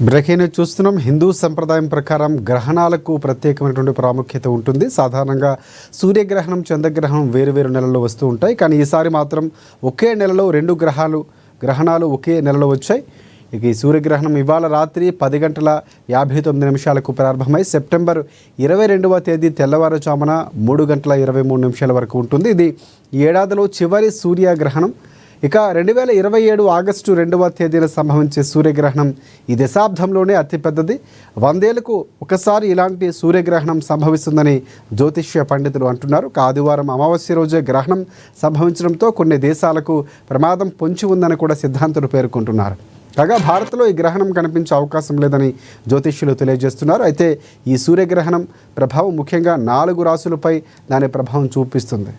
Breaking news చూస్తున్నాం. హిందూ సంప్రదాయం ప్రకారం గ్రహణాలకు ప్రత్యేకమైనటువంటి ప్రాముఖ్యత ఉంటుంది. సాధారణంగా సూర్యగ్రహణం, చంద్రగ్రహణం వేరు నెలల్లో వస్తూ ఉంటాయి. కానీ ఈసారి మాత్రం ఒకే నెలలో రెండు గ్రహణాలు ఒకే నెలలో వచ్చాయి. ఇక ఈ సూర్యగ్రహణం ఇవాళ రాత్రి 10:59 ప్రారంభమై సెప్టెంబర్ 22వ తేదీ తెల్లవారుజామున 3:23 వరకు ఉంటుంది. ఇది ఈ ఏడాదిలో చివరి సూర్యగ్రహణం. ఇక 2027 ఆగస్టు 2వ తేదీన సంభవించే సూర్యగ్రహణం ఈ దశాబ్దంలోనే అతిపెద్దది. 100 ఏళ్లకు ఒకసారి ఇలాంటి సూర్యగ్రహణం సంభవిస్తుందని జ్యోతిష్య పండితులు అంటున్నారు. ఆదివారం అమావాస్య రోజే గ్రహణం సంభవించడంతో కొన్ని దేశాలకు ప్రమాదం పొంచి ఉందని కూడా సిద్ధాంతులు పేర్కొంటున్నారు. కాగా భారత్లో ఈ గ్రహణం కనిపించే అవకాశం లేదని జ్యోతిష్యులు తెలియజేస్తున్నారు. అయితే ఈ సూర్యగ్రహణం ప్రభావం ముఖ్యంగా 4 రాశులపై దాని ప్రభావం చూపిస్తుంది.